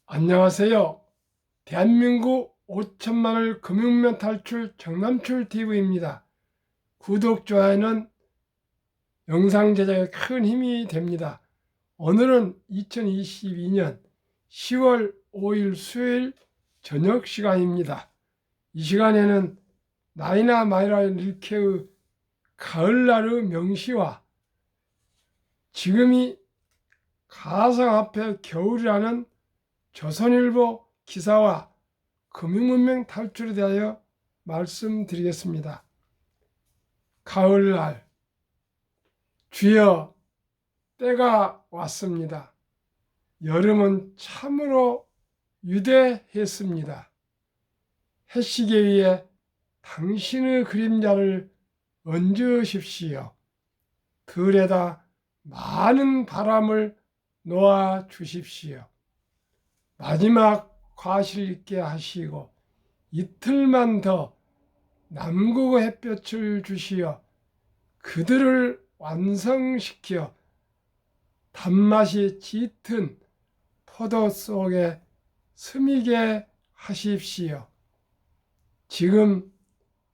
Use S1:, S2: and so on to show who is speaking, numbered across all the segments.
S1: 안녕하세요. 대한민국 5천만을 금융면 탈출 정남출TV입니다. 구독, 좋아요는 영상 제작에 큰 힘이 됩니다. 오늘은 2022년 10월 5일 수요일 저녁 시간입니다. 이 시간에는 나이나 마이라 릴케의 가을날의 명시와 지금이 가상화폐 겨울이라는 조선일보 기사와 금융문명 탈출에 대하여 말씀드리겠습니다. 가을날, 주여 때가 왔습니다. 여름은 참으로 위대했습니다. 해시계 위에 당신의 그림자를 얹으십시오. 들에다 많은 바람을 놓아 주십시오. 마지막 과실 있게 하시고 이틀만 더 남극의 햇볕을 주시어 그들을 완성시켜 단맛이 짙은 포도 속에 스미게 하십시오. 지금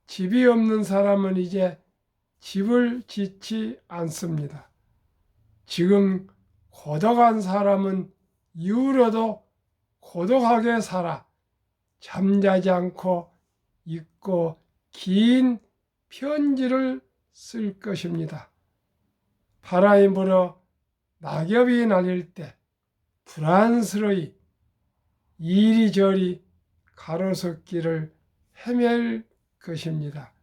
S1: 집이 없는 사람은 이제 집을 짓지 않습니다. 지금 고독한 사람은 이후로도 고독하게 살아 잠자지 않고 읽고 긴 편지를 쓸 것입니다. 바람이 불어 낙엽이 날릴 때 불안스러이 이리저리 가로수길을 헤맬 것입니다.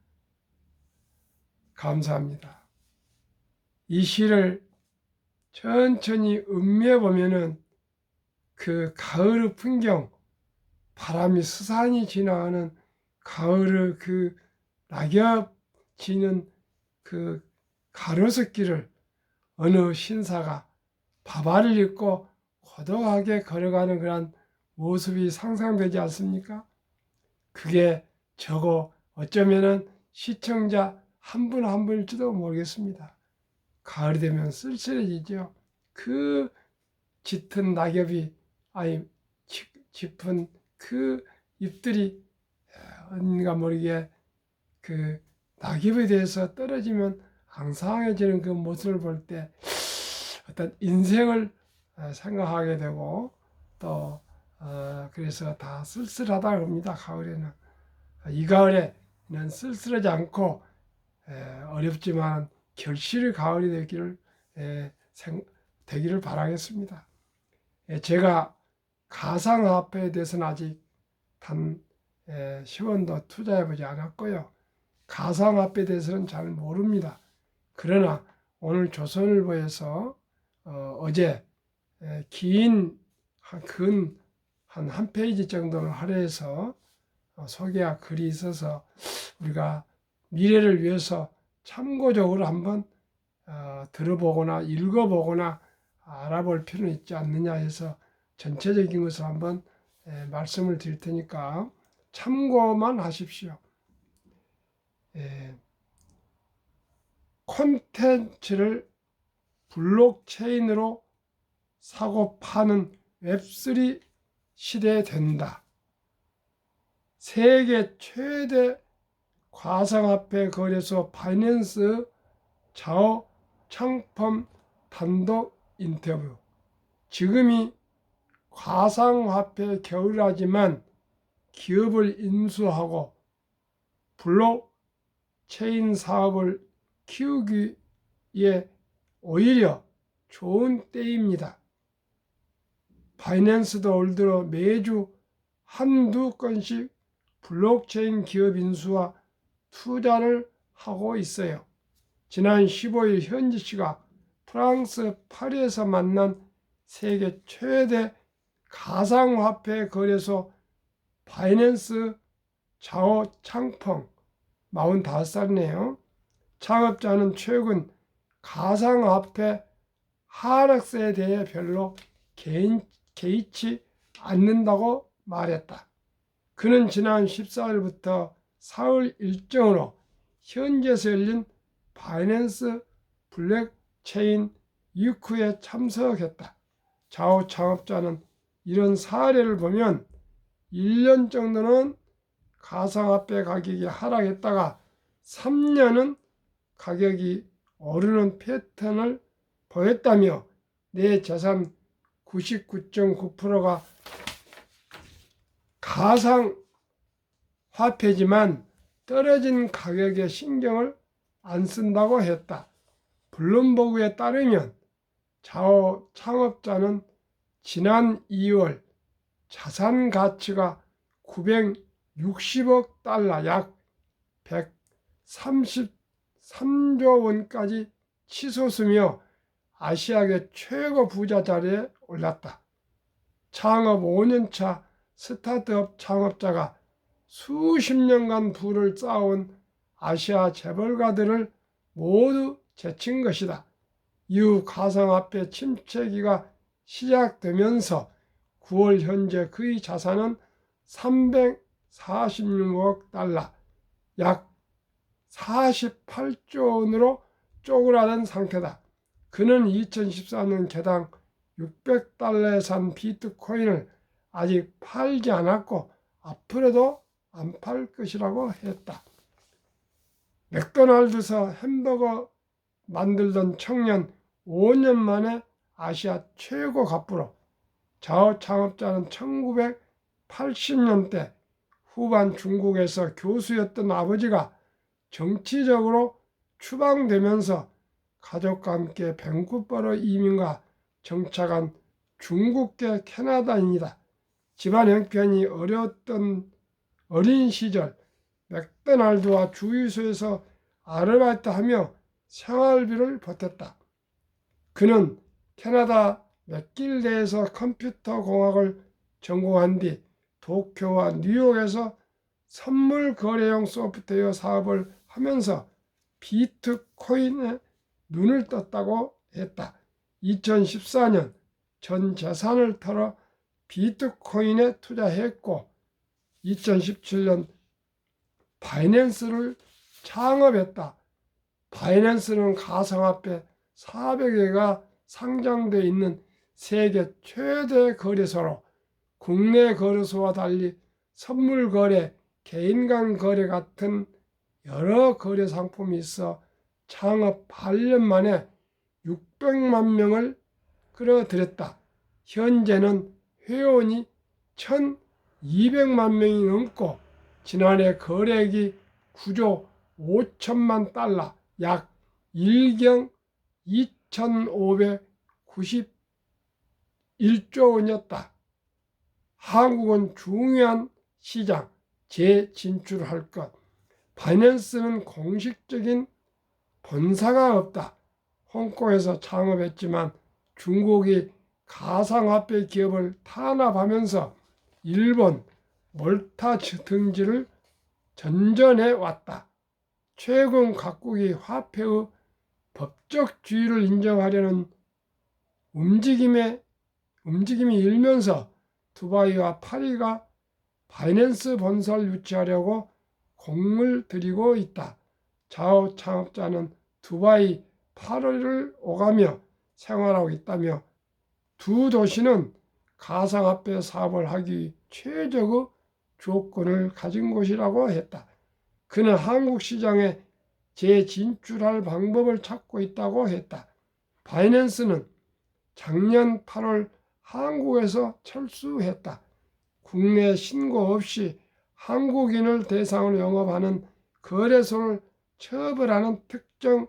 S1: 감사합니다. 이 시를 천천히 음미해 보면은 그 가을의 풍경, 바람이 스산히 지나가는 가을의 그 낙엽 지는 그 가로수길을 어느 신사가 바바를 입고 고독하게 걸어가는 그런 모습이 상상되지 않습니까? 그게 저거 어쩌면은 시청자 한 분 한 분일지도 모르겠습니다. 가을이 되면 쓸쓸해지죠. 그 짙은 낙엽이 짚은 그 잎들이 어딘가 모르게 그 낙엽에 대해서 떨어지면 앙상해지는 그 모습을 볼 때 어떤 인생을 생각하게 되고 또 그래서 다 쓸쓸하다고 합니다. 가을에는 이 가을에는 쓸쓸하지 않고 어렵지만 결실의 가을이 되기를 바라겠습니다. 제가 가상화폐에 대해서는 아직 단 10원도 투자해보지 않았고요. 가상화폐에 대해서는 잘 모릅니다. 그러나 오늘 조선일보에서 어제 긴 한 페이지 정도를 할애해서 소개한 글이 있어서 우리가 미래를 위해서 참고적으로 한번 들어보거나 읽어보거나 알아볼 필요는 있지 않느냐 해서 전체적인 것을 한번 말씀을 드릴 테니까 참고만 하십시오. 콘텐츠를 블록체인으로 사고 파는 웹3 시대에 된다. 세계 최대 가상화폐 거래소 바이낸스 자오 창펌 단독 인터뷰. 지금이 가상화폐 겨울이지만 기업을 인수하고 블록체인 사업을 키우기에 오히려 좋은 때입니다. 바이낸스도 올 들어 매주 한두 건씩 블록체인 기업 인수와 투자를 하고 있어요. 지난 15일 현지 시각 프랑스 파리에서 만난 세계 최대 가상화폐 거래소 바이낸스 자오 창펑 45살이네요. 창업자는 최근 가상화폐 하락세에 대해 별로 개의치 않는다고 말했다. 그는 지난 14일부터 사흘 일정으로 현지에서 열린 바이낸스 블록체인 위크에 참석했다. 자오 창업자는 이런 사례를 보면 1년 정도는 가상화폐 가격이 하락했다가 3년은 가격이 오르는 패턴을 보였다며 내 재산 99.9%가 가상화폐지만 떨어진 가격에 신경을 안 쓴다고 했다. 블룸버그에 따르면 자오 창업자는 지난 2월 자산 가치가 960억 달러 약 133조 원까지 치솟으며 아시아계 최고 부자 자리에 올랐다. 창업 5년차 스타트업 창업자가 수십 년간 부를 쌓아온 아시아 재벌가들을 모두 제친 것이다. 이후 가상화폐 침체기가 시작되면서 9월 현재 그의 자산은 346억 달러, 약 48조 원으로 쪼그라든 상태다. 그는 2014년 개당 600달러에 산 비트코인을 아직 팔지 않았고 앞으로도 안 팔 것이라고 했다. 맥도날드에서 햄버거 만들던 청년 5년 만에 아시아 최고 갑부로. 자오 창업자는 1980년대 후반 중국에서 교수였던 아버지가 정치적으로 추방되면서 가족과 함께 밴쿠버로 이민가 정착한 중국계 캐나다인이다. 집안 형편이 어려웠던 어린 시절 맥도날드와 주유소에서 아르바이트하며 생활비를 보탰다. 그는 캐나다 맥길레에서 컴퓨터 공학을 전공한 뒤 도쿄와 뉴욕에서 선물 거래용 소프트웨어 사업을 하면서 비트코인에 눈을 떴다고 했다. 2014년 전 재산을 털어 비트코인에 투자했고 2017년 바이낸스를 창업했다. 바이낸스는 가상화폐 400개가 상장되어 있는 세계 최대 거래소로 국내 거래소와 달리 선물 거래, 개인 간 거래 같은 여러 거래 상품이 있어 창업 8년 만에 600만 명을 끌어들였다. 현재는 회원이 1,200만 명이 넘고 지난해 거래액이 9조 5천만 달러, 약 1경 2,591조 원이었다. 한국은 중요한 시장 재진출할 것. 바이낸스는 공식적인 본사가 없다. 홍콩에서 창업했지만 중국이 가상화폐 기업을 탄압하면서 일본, 몰타 등지를 전전해 왔다. 최근 각국이 화폐의 법적주의를 인정하려는 움직임이 일면서 두바이와 파리가 바이낸스 본사를 유치하려고 공을 들이고 있다. 자오 창업자는 두바이, 파리를 오가며 생활하고 있다며 두 도시는 가상화폐 사업을 하기 위해 최적의 조건을 가진 곳이라고 했다. 그는 한국 시장에 재진출할 방법을 찾고 있다고 했다. 바이낸스는 작년 8월 한국에서 철수했다. 국내 신고 없이 한국인을 대상으로 영업하는 거래소를 처벌하는 특정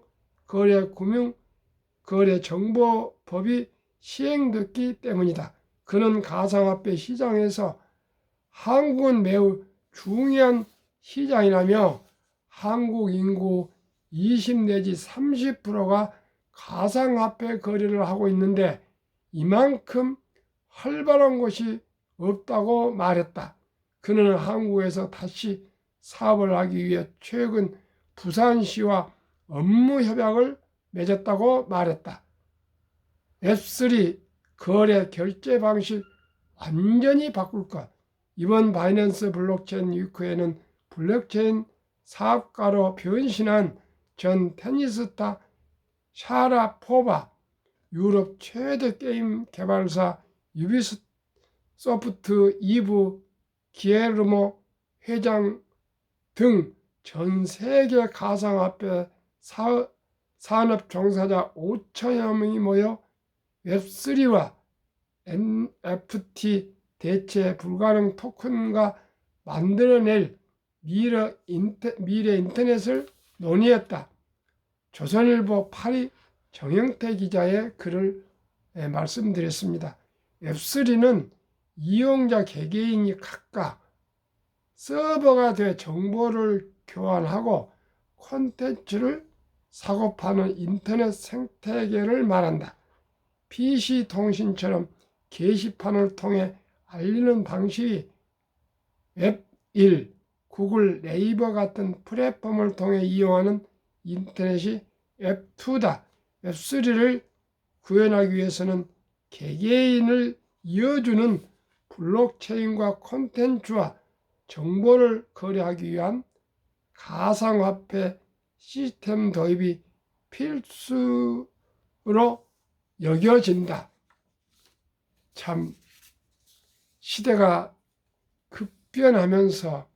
S1: 거래정보법이 시행됐기 때문이다. 그는 가상화폐 시장에서 한국은 매우 중요한 시장이라며 한국 인구 20 내지 30%가 가상화폐 거래를 하고 있는데 이만큼 활발한 곳이 없다고 말했다. 그는 한국에서 다시 사업을 하기 위해 최근 부산시와 업무 협약을 맺었다고 말했다. 웹3 거래 결제 방식 완전히 바꿀 것. 이번 바이낸스 블록체인 위크에는 블록체인 사업가로 변신한 전 테니스타 샤라포바, 유럽 최대 게임 개발사 소프트 이브 기에르모 회장 등 전 세계 가상화폐 산업 종사자 5천여 명이 모여 웹3와 NFT 대체 불가능 토큰과 만들어낼 미래 인터넷을 논의했다. 조선일보 8위 정영태 기자의 글을 말씀드렸습니다. 웹3는 이용자 개개인이 각각 서버가 돼 정보를 교환하고 콘텐츠를 사고 파는 인터넷 생태계를 말한다. PC 통신처럼 게시판을 통해 알리는 방식이 웹1, 구글, 네이버 같은 플랫폼을 통해 이용하는 인터넷이 웹2다. 웹3를 구현하기 위해서는 개개인을 이어주는 블록체인과 콘텐츠와 정보를 거래하기 위한 가상화폐 시스템 도입이 필수로 여겨진다. 참 시대가 급변하면서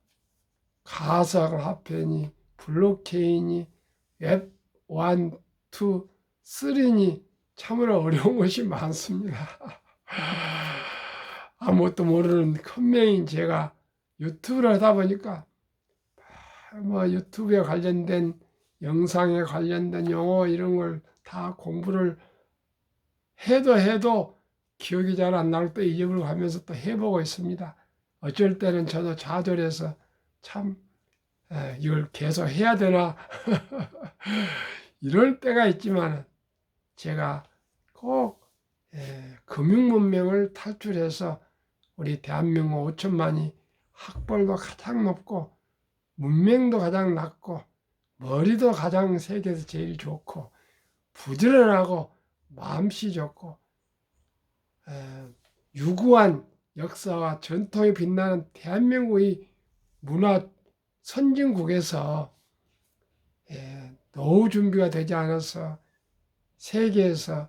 S1: 가상화폐니 블록체인이 웹 1, 2, 3니 참으로 어려운 것이 많습니다. 아무것도 모르는 컴맹인 제가 유튜브를 하다 보니까 유튜브에 관련된 영상에 관련된 용어 이런 걸 다 공부를 해도 기억이 잘 안 나고 또 잊어버리고 하면서 또 해보고 있습니다. 어쩔 때는 저도 좌절해서 참 이걸 계속 해야 되나 이럴 때가 있지만 제가 꼭 금융문명을 탈출해서 우리 대한민국 5천만이 학벌도 가장 높고 문명도 가장 낮고 머리도 가장 세계에서 제일 좋고 부지런하고 마음씨 좋고 유구한 역사와 전통이 빛나는 대한민국의 문화 선진국에서 노후 준비가 되지 않아서 세계에서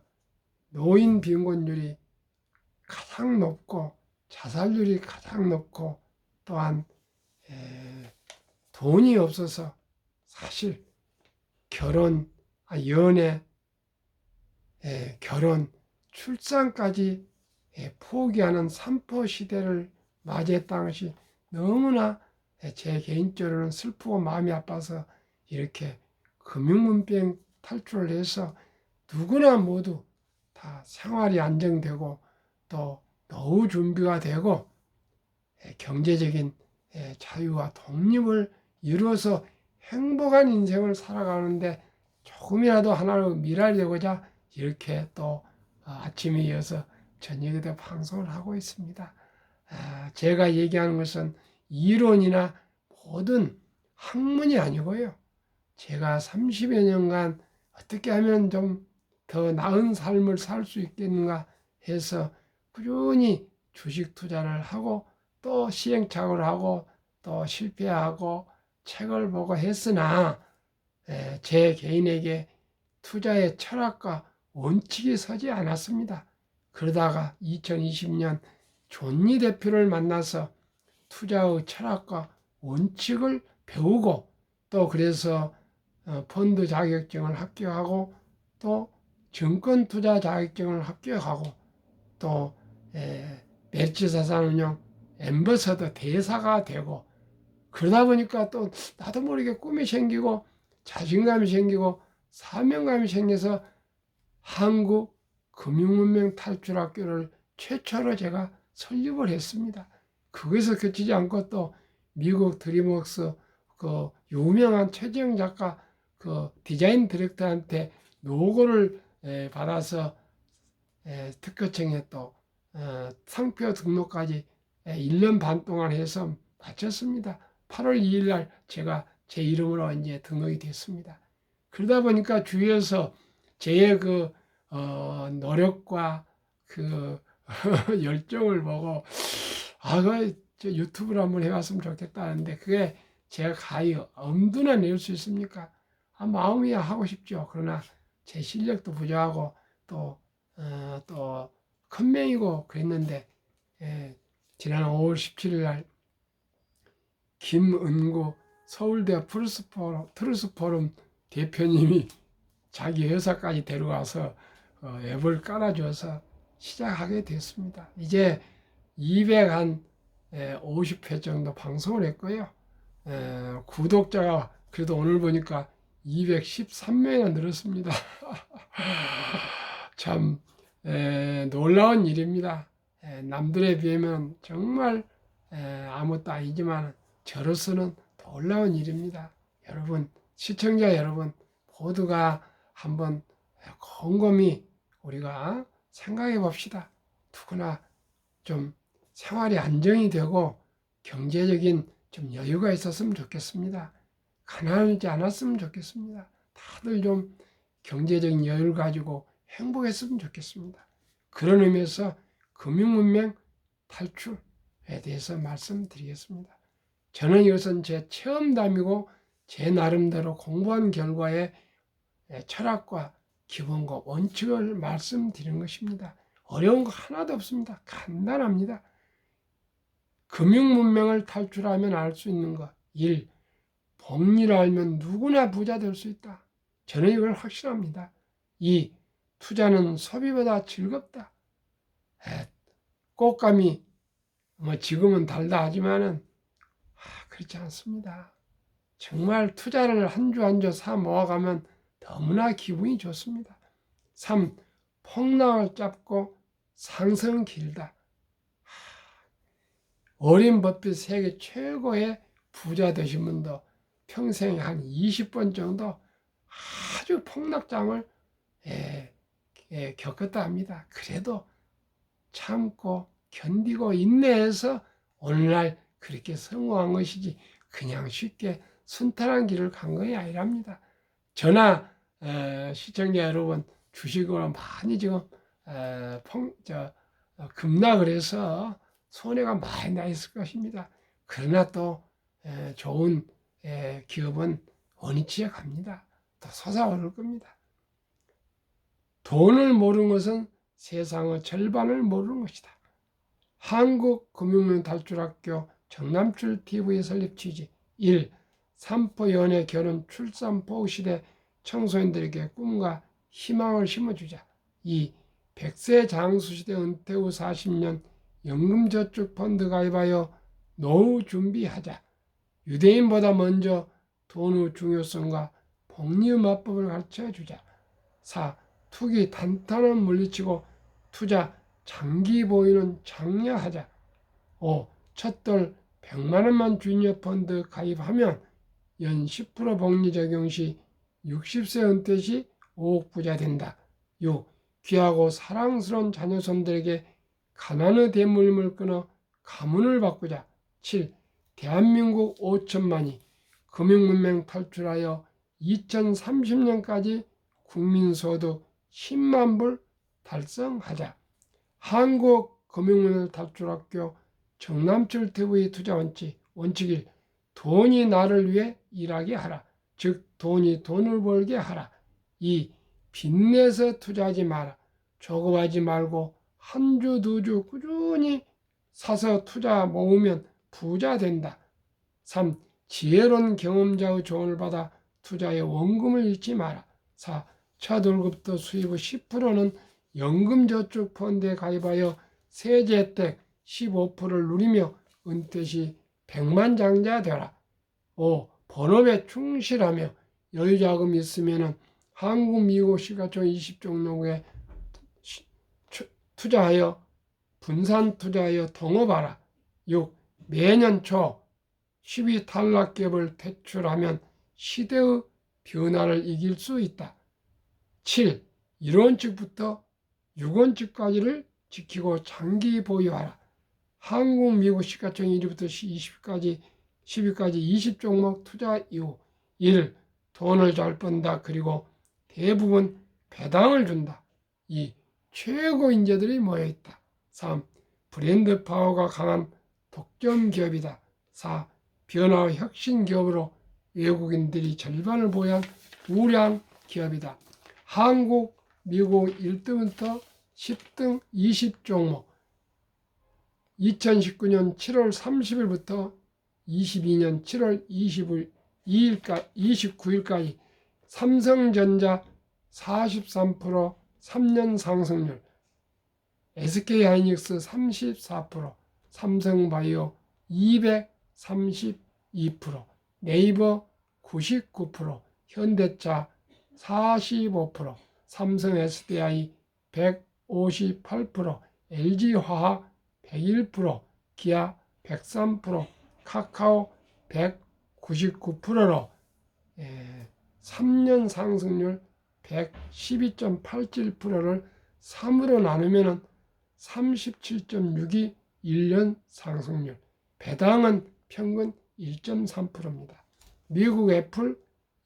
S1: 노인 빈곤율이 가장 높고 자살률이 가장 높고 또한 돈이 없어서 사실 연애, 결혼, 출산까지 포기하는 삼포 시대를 맞이했다는 것이 너무나 제 개인적으로는 슬프고 마음이 아파서 이렇게 금융문병 탈출을 해서 누구나 모두 다 생활이 안정되고 또 노후 준비가 되고 경제적인 자유와 독립을 이루어서 행복한 인생을 살아가는데 조금이라도 하나로 미랄이 되고자 이렇게 또 아침에 이어서 저녁에도 방송을 하고 있습니다. 제가 얘기하는 것은 이론이나 모든 학문이 아니고요. 제가 30여 년간 어떻게 하면 좀 더 나은 삶을 살 수 있겠는가 해서 꾸준히 주식 투자를 하고 또 시행착오를 하고 또 실패하고 책을 보고 했으나 제 개인에게 투자의 철학과 원칙이 서지 않았습니다. 그러다가 2020년 존니 대표를 만나서 투자의 철학과 원칙을 배우고 또 그래서 펀드 자격증을 합격하고 또 증권 투자 자격증을 합격하고 또 멸치자산운용 앰버서더 대사가 되고 그러다 보니까 또 나도 모르게 꿈이 생기고 자신감이 생기고 사명감이 생겨서 한국 금융문명 탈출학교를 최초로 제가 설립을 했습니다. 거기서 그치지 않고 또 미국 드림웍스 그 유명한 최재형 작가 그 디자인 디렉터한테 노고를 받아서 특허청에 또 상표 등록까지 1년 반 동안 해서 마쳤습니다. 8월 2일 날 제가 제 이름으로 이제 등록이 됐습니다. 그러다 보니까 주위에서 제 노력과 그 열정을 보고 저 유튜브를 한번 해봤으면 좋겠다는데 그게 제가 가히 엄두나 낼 수 있습니까? 마음이야 하고 싶죠. 그러나 제 실력도 부족하고 또 큰 명이고 그랬는데 지난 5월 17일 날 김은구 서울대 트루스포럼 대표님이 자기 회사까지 데려와서 앱을 깔아줘서 시작하게 됐습니다. 이제 250회 정도 방송을 했고요. 구독자가 그래도 오늘 보니까 213명이나 늘었습니다. 참 놀라운 일입니다. 남들에 비하면 정말 아무것도 아니지만 저로서는 놀라운 일입니다. 여러분, 시청자 여러분 모두가 한번 곰곰이 우리가 생각해 봅시다. 누구나 좀 생활이 안정이 되고 경제적인 좀 여유가 있었으면 좋겠습니다. 가난하지 않았으면 좋겠습니다. 다들 좀 경제적인 여유를 가지고 행복했으면 좋겠습니다. 그런 의미에서 금융문명 탈출에 대해서 말씀드리겠습니다. 저는 이것은 제 체험담이고 제 나름대로 공부한 결과의 철학과 기본과 원칙을 말씀드리는 것입니다. 어려운 거 하나도 없습니다. 간단합니다. 금융문명을 탈출하면 알 수 있는 것. 1. 복리를 알면 누구나 부자 될 수 있다. 저는 이걸 확신합니다. 2. 투자는 소비보다 즐겁다. 꽃감이 지금은 달다 하지만은 그렇지 않습니다. 정말 투자를 한 주 한 주 사 모아가면 너무나 기분이 좋습니다. 3. 폭락을 잡고 상승은 길다. 워렌 버핏 세계 최고의 부자 되신 분도 평생에 한 20번 정도 아주 폭락장을 겪었다 합니다. 그래도 참고 견디고 인내해서 오늘날 그렇게 성공한 것이지 그냥 쉽게 순탄한 길을 간 것이 아니랍니다. 저나 시청자 여러분 주식으로 많이 지금 급락을 해서 손해가 많이 나 있을 것입니다. 그러나 또 좋은 기업은 원위치에 갑니다. 또 솟아오를 겁니다. 돈을 모르는 것은 세상의 절반을 모르는 것이다. 한국금융문 탈출학교 정남출 TV 설립 취지. 1. 산포 연애 결혼 출산 포 시대 청소년들에게 꿈과 희망을 심어주자. 2. 100세 장수시대 은퇴 후 40년 연금저축펀드 가입하여 노후 준비하자. 유대인보다 먼저 돈의 중요성과 복리의 마법을 가르쳐주자. 4. 투기 단타는 물리치고 투자 장기 보유는 장려하자. 5. 첫돌 100만 원만 주니어 펀드 가입하면 연 10% 복리 적용 시 60세 은퇴 시 5억 부자 된다. 6. 귀하고 사랑스러운 자녀손들에게 가난의 대물림을 끊어 가문을 바꾸자. 7. 대한민국 5천만이 금융문명 탈출하여 2030년까지 국민소득 10만 불 달성하자. 한국금융문명 탈출학교 정남출 TV 투자 원칙. 원칙 1. 돈이 나를 위해 일하게 하라. 즉 돈이 돈을 벌게 하라. 2. 빚내서 투자하지 마라. 조급하지 말고 한 주, 두 주 꾸준히 사서 투자 모으면 부자 된다. 3. 지혜로운 경험자의 조언을 받아 투자에 원금을 잃지 마라. 4. 첫 월급부터 수입의 10%는 연금저축펀드에 가입하여 세제 혜택 15%를 누리며 은퇴 시 백만장자 되라. 5. 본업에 충실하며 여유자금이 있으면 한국, 미국 시가총 20종목에 투자하여 분산 투자하여 동업하라. 6. 매년 초 10위 탈락기업을 퇴출하면 시대의 변화를 이길 수 있다. 7. 1원칙부터 6원칙까지를 지키고 장기 보유하라. 한국, 미국 시가총 1위부터 20위까지 20종목 투자 이후 1. 돈을 잘 번다. 그리고 대부분 배당을 준다. 2. 최고 인재들이 모여있다. 3. 브랜드 파워가 강한 독점 기업이다. 4. 변화와 혁신 기업으로 외국인들이 절반을 보유한 우량 기업이다. 한국, 미국 1등부터 10등 20종목 2019년 7월 30일부터 22년 7월 29일까지 삼성전자 43%, 3년 상승률, SK하이닉스 34%, 삼성바이오 232%, 네이버 99%, 현대차 45%, 삼성 SDI 158%, LG화학 101%, 기아 103%, 카카오 199%로 3년 상승률 112.87%를 3으로 나누면 37.6이 1년 상승률, 배당은 평균 1.3%입니다. 미국 애플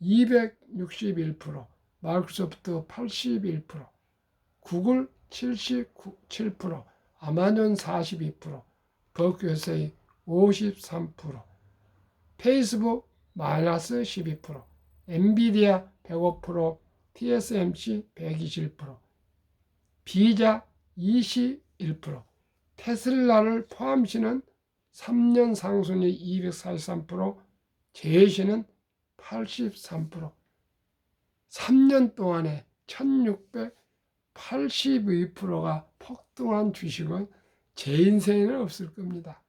S1: 261%, 마이크로소프트 81%, 구글 77%, 아마존 42%, 버크셔이 53%, 페이스북 마이너스 12%, 엔비디아 105%, TSMC 121%, 비자 21%, 테슬라를 포함시는 3년 상승률 243%, 제시는 83%, 3년 동안에 1682%가 폭등한 주식은 제 인생에는 없을 겁니다.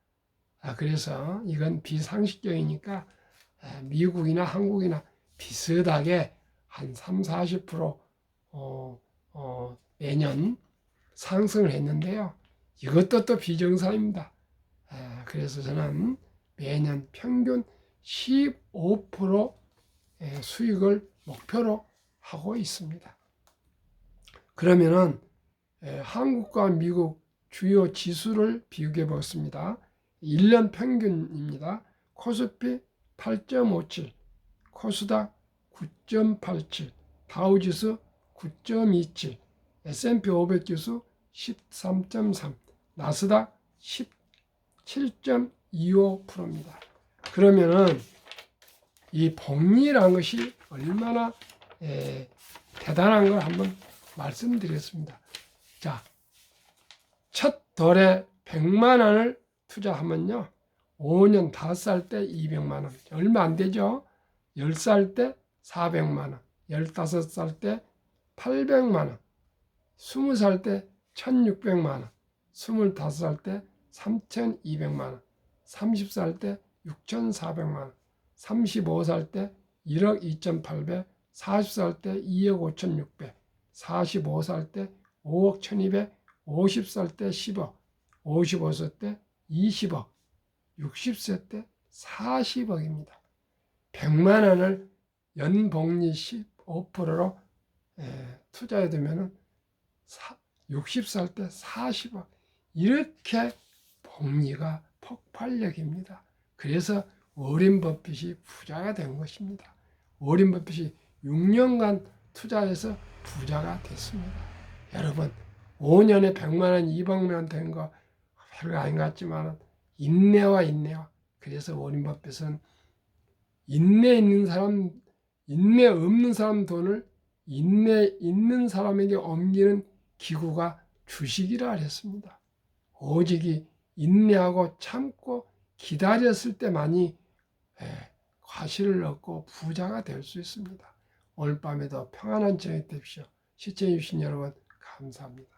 S1: 그래서 이건 비상식적이니까 미국이나 한국이나 비슷하게 한 30-40% 매년 상승을 했는데요. 이것도 또 비정상입니다. 그래서 저는 매년 평균 15% 수익을 목표로 하고 있습니다. 그러면은 한국과 미국 주요 지수를 비교해 보겠습니다. 1년 평균입니다. 코스피 8.57, 코스닥 9.87, 다우지수 9.27, S&P 500 지수 13.3, 나스닥 17.25%입니다. 그러면은 이 복리라는 것이 얼마나 대단한 걸 한번 말씀드리겠습니다. 자, 첫 돌에 100만 원을 투자하면요, 5년 5살 때 200만 원, 얼마 안 되죠? 10살 때 400만 원, 15살 때 800만 원, 20살 때 1600만 원, 25살 때 3200만 원, 30살 때 6400만 원, 35살 때 1억 2800, 40살 때 2억 5600, 45살 때 5억 1200, 50살 때 10억, 55세 때 20억, 60세 때 40억입니다. 100만 원을 연복리 15%로 투자해 두면 60살 때 40억, 이렇게 복리가 폭발력입니다. 그래서 워렌 버핏이 부자가 된 것입니다. 워렌 버핏이 6년간 투자해서 부자가 됐습니다. 여러분, 5년에 100만 원, 200만 원 된 거 별거 아닌 것 같지만 인내와. 그래서 워렌 버핏은 인내 있는 사람, 인내 없는 사람 돈을 인내 있는 사람에게 옮기는 기구가 주식이라 했습니다. 오직이 인내하고 참고 기다렸을 때만이 과실을 얻고 부자가 될 수 있습니다. 오늘 밤에도 평안한 저녁 되십시오. 시청해 주신 여러분 감사합니다.